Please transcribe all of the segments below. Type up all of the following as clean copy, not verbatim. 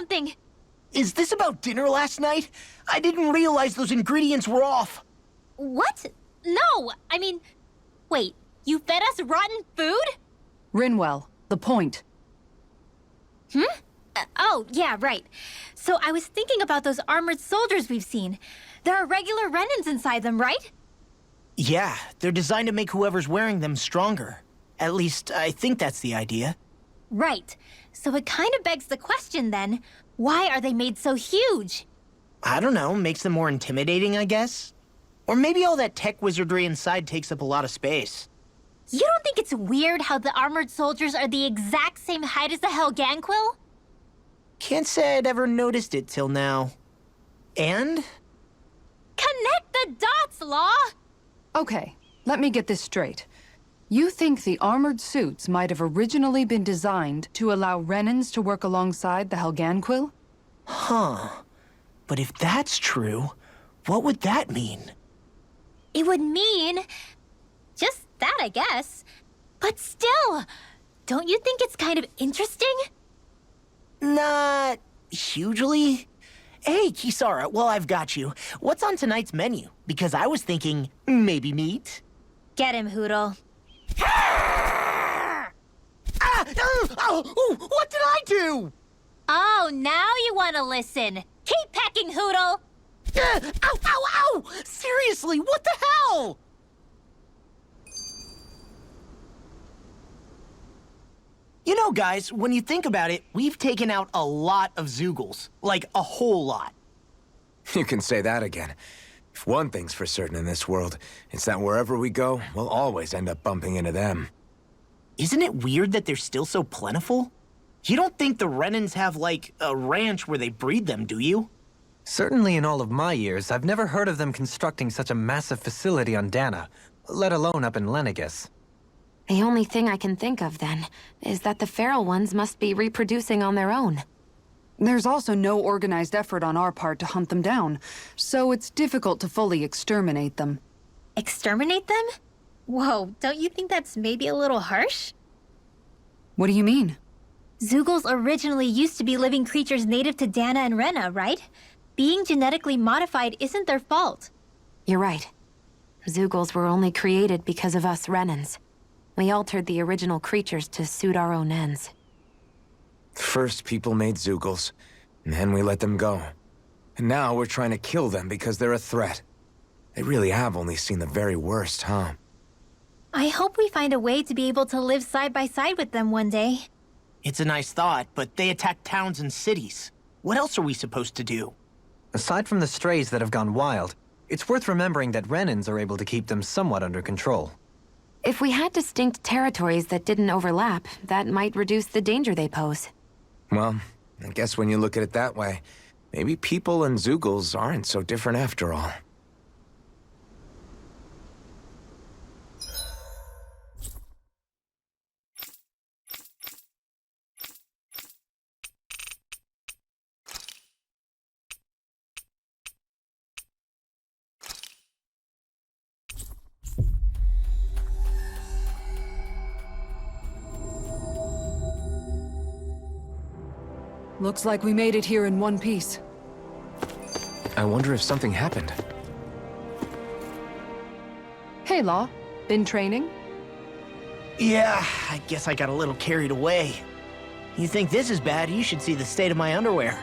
something! Is this about dinner last night? I didn't realize those ingredients were off. What? No, I mean... Wait, you fed us rotten food? Rinwell, the point. Oh, yeah, right. So I was thinking about those armored soldiers we've seen. There are regular Renans inside them, right? Yeah, they're designed to make whoever's wearing them stronger. At least, I think that's the idea. Right. So it kind of begs the question then, why are they made so huge? I don't know, makes them more intimidating, I guess? Or maybe all that tech wizardry inside takes up a lot of space. You don't think it's weird how the armored soldiers are the exact same height as the Helganquil? Can't say I'd ever noticed it till now. And? Connect the dots, Law! Okay, let me get this straight. You think the armored suits might have originally been designed to allow Renans to work alongside the Helganquil? Huh. But if that's true, what would that mean? It would mean... just that, I guess. But still, don't you think it's kind of interesting? Not hugely. Hey, Kisara, well, I've got you. What's on tonight's menu? Because I was thinking, maybe meat? Get him, Hootle. What did I do? Oh, now you want to listen. Keep pecking, Hootle! Ow! Seriously, what the hell? You know, guys, when you think about it, we've taken out a lot of Zeugles. Like, a whole lot. You can say that again. If one thing's for certain in this world, it's that wherever we go, we'll always end up bumping into them. Isn't it weird that they're still so plentiful? You don't think the Renans have, like, a ranch where they breed them, do you? Certainly in all of my years, I've never heard of them constructing such a massive facility on Dana, let alone up in Lenegis. The only thing I can think of, then, is that the feral ones must be reproducing on their own. There's also no organized effort on our part to hunt them down, so it's difficult to fully exterminate them. Exterminate them? Whoa, don't you think that's maybe a little harsh? What do you mean? Zeugles originally used to be living creatures native to Dana and Rena, right? Being genetically modified isn't their fault. You're right. Zeugles were only created because of us Renans. We altered the original creatures to suit our own ends. First, people made Zeugles, and then we let them go. And now we're trying to kill them because they're a threat. They really have only seen the very worst, huh? I hope we find a way to be able to live side by side with them one day. It's a nice thought, but they attack towns and cities. What else are we supposed to do? Aside from the strays that have gone wild, it's worth remembering that Renans are able to keep them somewhat under control. If we had distinct territories that didn't overlap, that might reduce the danger they pose. Well, I guess when you look at it that way, maybe people and Zeugles aren't so different after all. Looks like we made it here in one piece. I wonder if something happened. Hey, Law. Been training? Yeah, I guess I got a little carried away. You think this is bad, you should see the state of my underwear.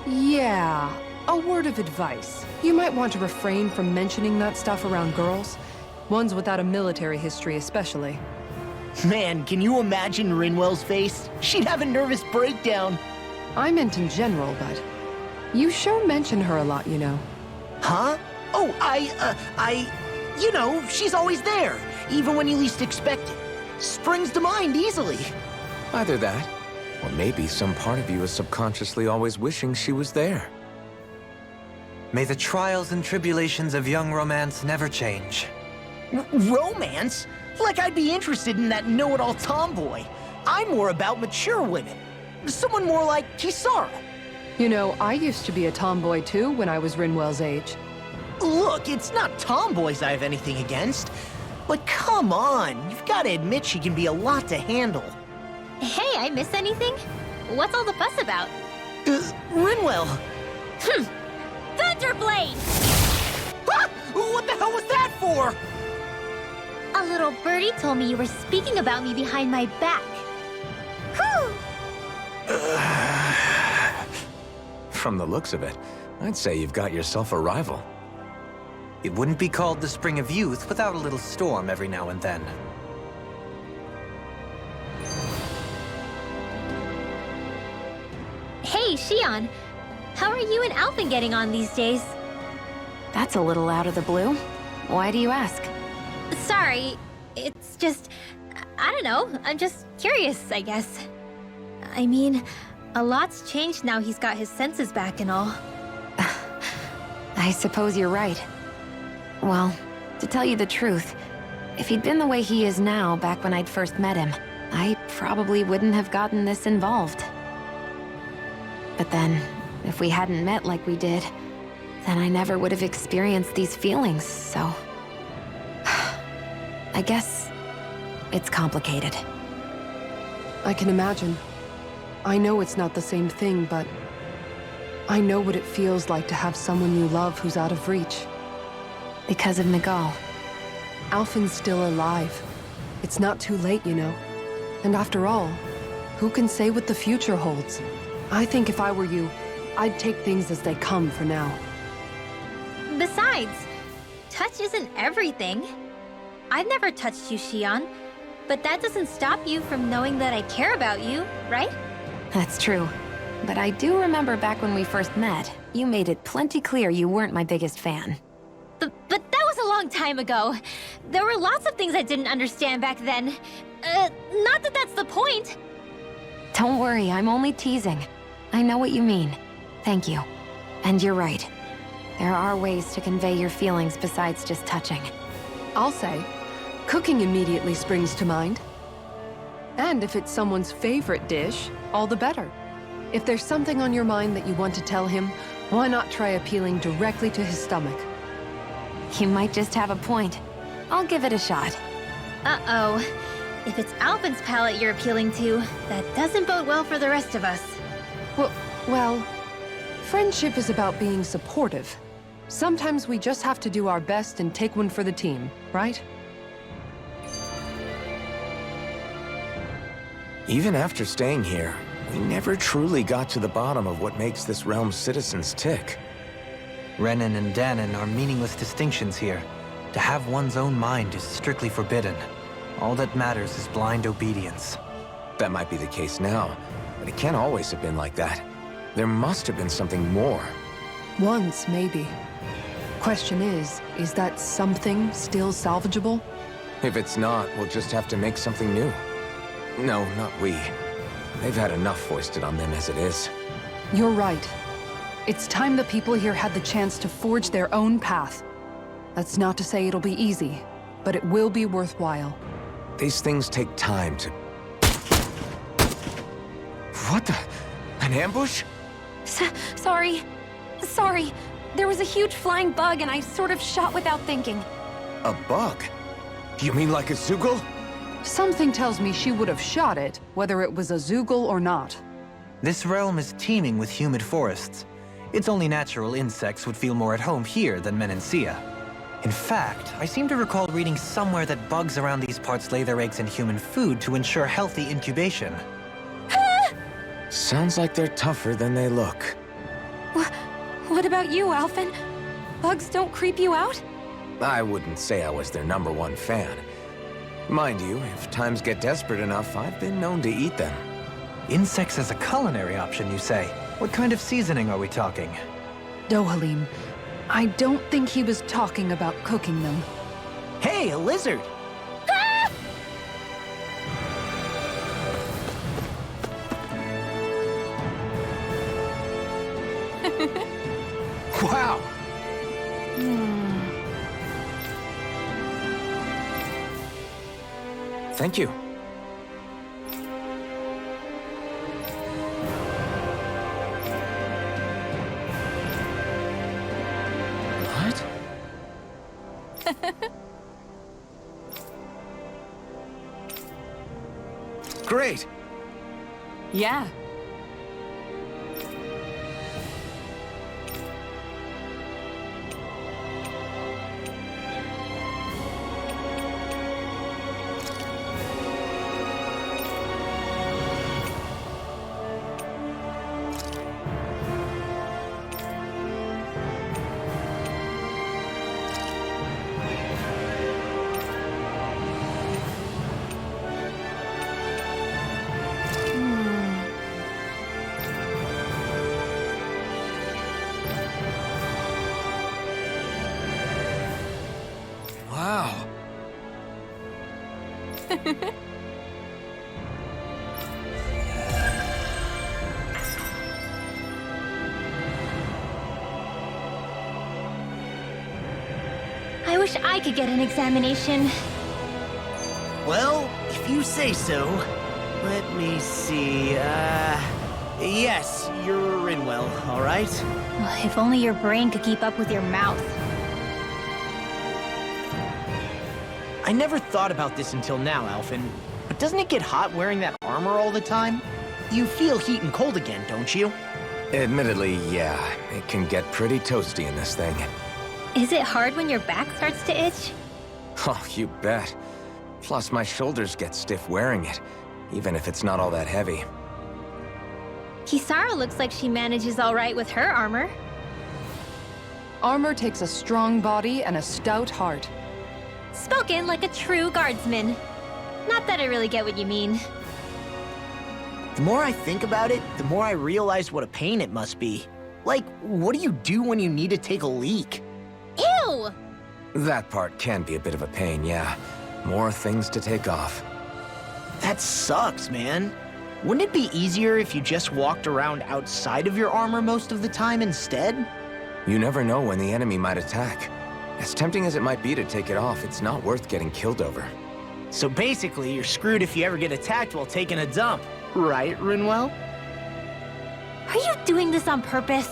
Yeah. A word of advice. You might want to refrain from mentioning that stuff around girls. Ones without a military history especially. Man, can you imagine Rinwell's face? She'd have a nervous breakdown. I meant in general, but you sure mention her a lot, you know. Huh? Oh, you know, she's always there, even when you least expect it. Springs to mind easily. Either that, or maybe some part of you is subconsciously always wishing she was there. May the trials and tribulations of young romance never change. Romance? Like I'd be interested in that know-it-all tomboy. I'm more about mature women. Someone more like Kisara. You know, I used to be a tomboy too when I was Rinwell's age. Look, it's not tomboys I have anything against. But come on, you've got to admit she can be a lot to handle. Hey, I miss anything? What's all the fuss about? Rinwell! Thunderblade! Ah! What the hell was that for? A little birdie told me you were speaking about me behind my back. Whew! From the looks of it, I'd say you've got yourself a rival. It wouldn't be called the Spring of Youth without a little storm every now and then. Hey, Shion. How are you and Alphen getting on these days? That's a little out of the blue. Why do you ask? Sorry, it's just... I don't know, I'm just curious, I guess. I mean, a lot's changed now he's got his senses back and all. I suppose you're right. Well, to tell you the truth, if he'd been the way he is now back when I'd first met him, I probably wouldn't have gotten this involved. But then, if we hadn't met like we did, then I never would have experienced these feelings, so... I guess it's complicated. I can imagine. I know it's not the same thing, but I know what it feels like to have someone you love who's out of reach. Because of Miguel. Alphen's still alive. It's not too late, you know. And after all, who can say what the future holds? I think if I were you, I'd take things as they come for now. Besides, touch isn't everything. I've never touched you, Shion, but that doesn't stop you from knowing that I care about you, right? That's true. But I do remember back when we first met, you made it plenty clear you weren't my biggest fan. But that was a long time ago. There were lots of things I didn't understand back then. Not that that's the point. Don't worry, I'm only teasing. I know what you mean. Thank you. And you're right. There are ways to convey your feelings besides just touching. I'll say, cooking immediately springs to mind. And if it's someone's favorite dish, all the better. If there's something on your mind that you want to tell him, why not try appealing directly to his stomach? You might just have a point. I'll give it a shot. Uh-oh. If it's Alphen's palate you're appealing to, that doesn't bode well for the rest of us. Well, friendship is about being supportive. Sometimes we just have to do our best and take one for the team, right? Even after staying here, we never truly got to the bottom of what makes this realm's citizens tick. Renan and Dahnans are meaningless distinctions here. To have one's own mind is strictly forbidden. All that matters is blind obedience. That might be the case now, but it can't always have been like that. There must have been something more. Once, maybe. Question is that something still salvageable? If it's not, we'll just have to make something new. No, not we. They've had enough foisted on them as it is. You're right. It's time the people here had the chance to forge their own path. That's not to say it'll be easy, but it will be worthwhile. These things take time to... What the... An ambush? Sorry. There was a huge flying bug and I sort of shot without thinking. A bug? You mean like a Zoogle? Something tells me she would have shot it, whether it was a Zoogle or not. This realm is teeming with humid forests. It's only natural insects would feel more at home here than Menancia. In fact, I seem to recall reading somewhere that bugs around these parts lay their eggs in human food to ensure healthy incubation. Sounds like they're tougher than they look. What about you, Alphen? Bugs don't creep you out? I wouldn't say I was their #1 fan. Mind you, if times get desperate enough, I've been known to eat them. Insects as a culinary option, you say? What kind of seasoning are we talking? Dohalim, I don't think he was talking about cooking them. Hey, a lizard! Wow! Thank you. What? Great! Yeah. I wish I could get an examination. Well, if you say so. Let me see, yes, you're in well, all right? Well, if only your brain could keep up with your mouth. I never thought about this until now, Alphen, but doesn't it get hot wearing that armor all the time? You feel heat and cold again, don't you? Admittedly, yeah. It can get pretty toasty in this thing. Is it hard when your back starts to itch? Oh, you bet. Plus, my shoulders get stiff wearing it, even if it's not all that heavy. Kisara looks like she manages all right with her armor. Armor takes a strong body and a stout heart. Spoken like a true guardsman. Not that I really get what you mean. The more I think about it, the more I realize what a pain it must be. Like, what do you do when you need to take a leak? Ew! That part can be a bit of a pain, yeah. More things to take off. That sucks, man. Wouldn't it be easier if you just walked around outside of your armor most of the time instead? You never know when the enemy might attack. As tempting as it might be to take it off, it's not worth getting killed over. So basically, you're screwed if you ever get attacked while taking a dump. Right, Rinwell? Are you doing this on purpose?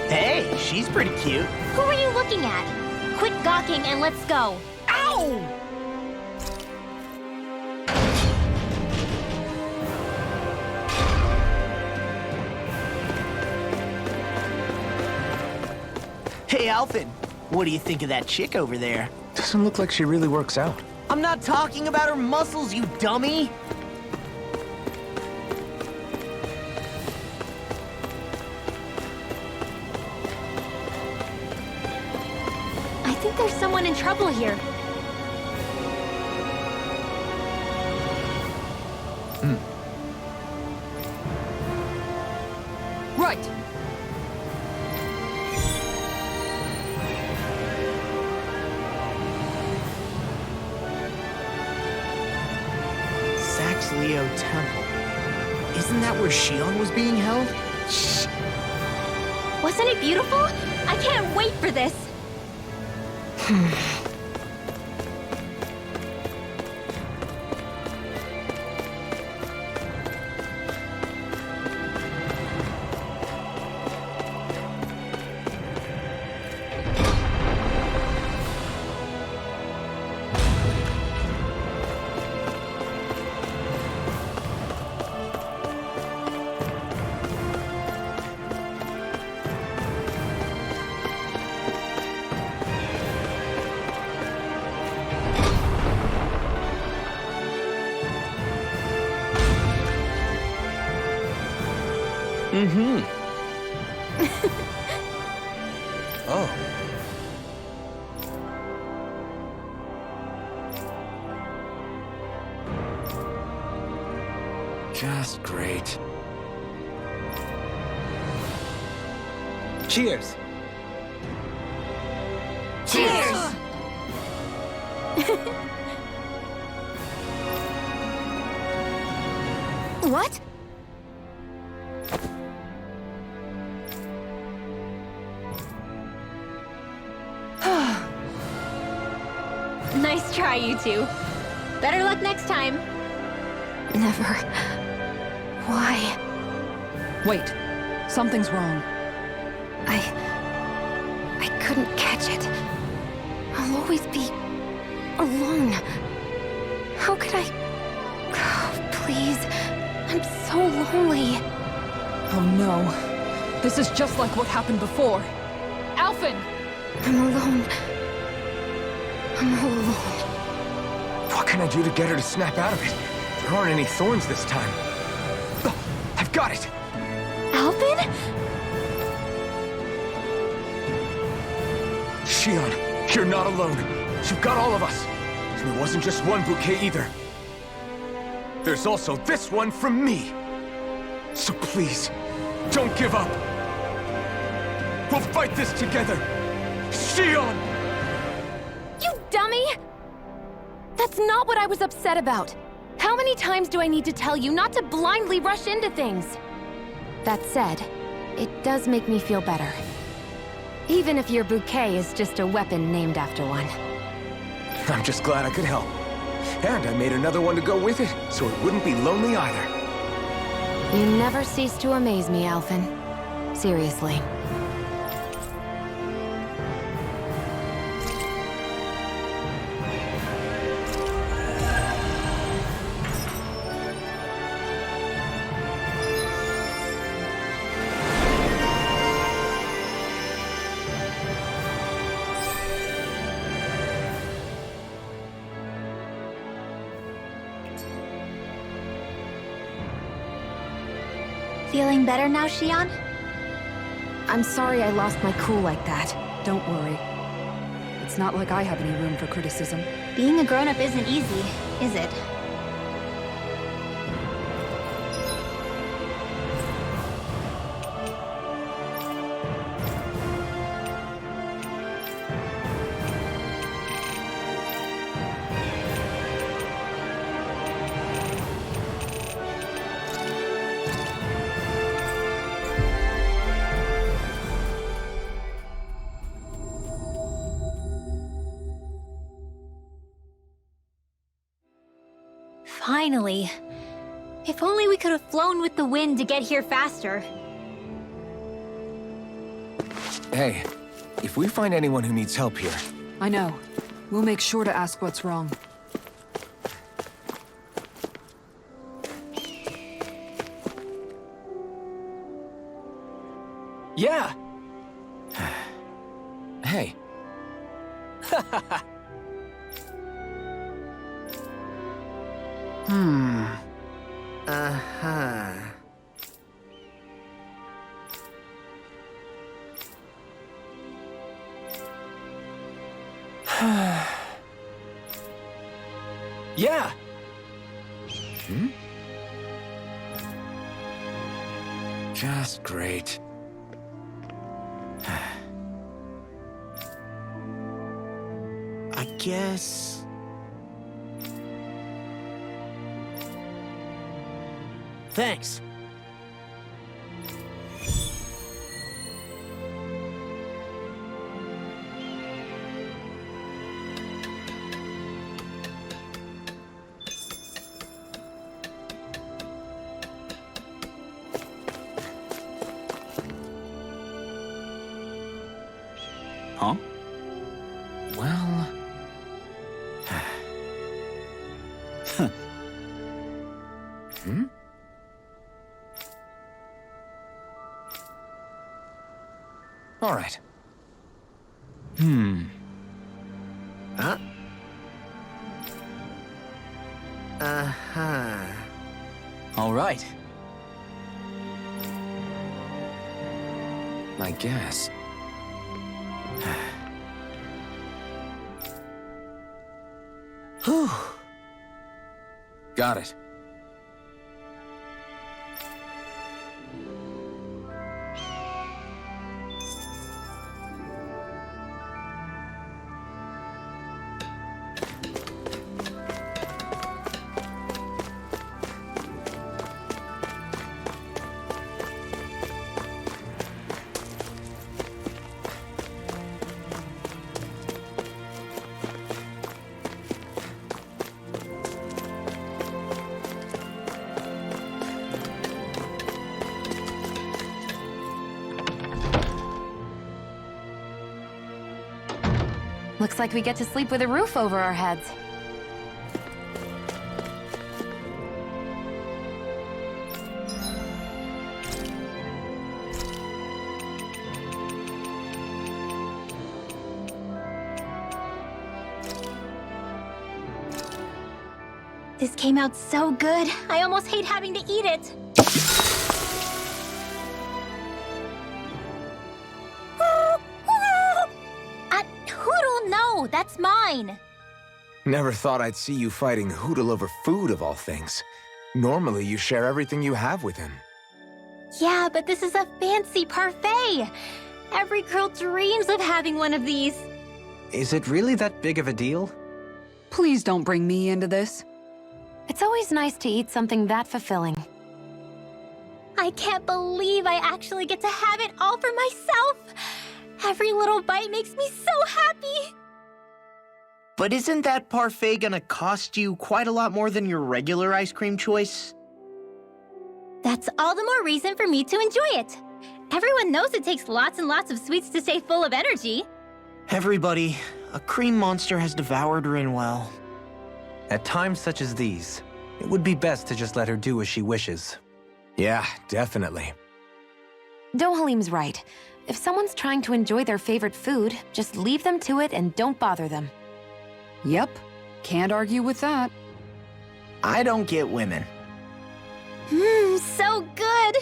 Hey, she's pretty cute. Who are you looking at? Quit gawking and let's go. Ow! Hey, Alphen, what do you think of that chick over there? Doesn't look like she really works out. I'm not talking about her muscles, you dummy! I think there's someone in trouble here. Right. Leo Temple. Isn't that where Shion was being held? Shh! Wasn't it beautiful? I can't wait for this! Oh. Just great. Cheers! Cheers! What? Nice try, you two. Better luck next time. Never. Why? Wait. Something's wrong. I couldn't catch it. I'll always be alone. How could I? Oh, please. I'm so lonely. Oh no. This is just like what happened before. Alphen! I'm alone. I'm all alone. What can I do to get her to snap out of it? There aren't any thorns this time. Oh, I've got it! Alphen? Shion, you're not alone. You've got all of us. And it wasn't just one bouquet either. There's also this one from me. So please, don't give up. We'll fight this together. Shion! You dummy! That's not what I was upset about. How many times do I need to tell you not to blindly rush into things? That said, it does make me feel better. Even if your bouquet is just a weapon named after one. I'm just glad I could help. And I made another one to go with it, so it wouldn't be lonely either. You never cease to amaze me, Alphen. Seriously. Feeling better now, Shion? I'm sorry I lost my cool like that. Don't worry. It's not like I have any room for criticism. Being a grown-up isn't easy, is it? Finally. If only we could have flown with the wind to get here faster. Hey, if we find anyone who needs help here... I know. We'll make sure to ask what's wrong. Yeah! Hey. Uh-huh. Yeah! Just great. I guess... Thanks. Huh? Well... Hmm? All right. Huh? Uh-huh. All right. I guess. Whew. Got it. Looks like we get to sleep with a roof over our heads. This came out so good. I almost hate having to eat it. No, that's mine! Never thought I'd see you fighting Hootle over food of all things. Normally, you share everything you have with him. Yeah, but this is a fancy parfait! Every girl dreams of having one of these. Is it really that big of a deal? Please don't bring me into this. It's always nice to eat something that fulfilling. I can't believe I actually get to have it all for myself! Every little bite makes me so happy! But isn't that parfait gonna cost you quite a lot more than your regular ice cream choice? That's all the more reason for me to enjoy it. Everyone knows it takes lots and lots of sweets to stay full of energy. Everybody, a cream monster has devoured Rinwell. At times such as these, it would be best to just let her do as she wishes. Yeah, definitely. Dohalim's right. If someone's trying to enjoy their favorite food, just leave them to it and don't bother them. Yep, can't argue with that. I don't get women. So good!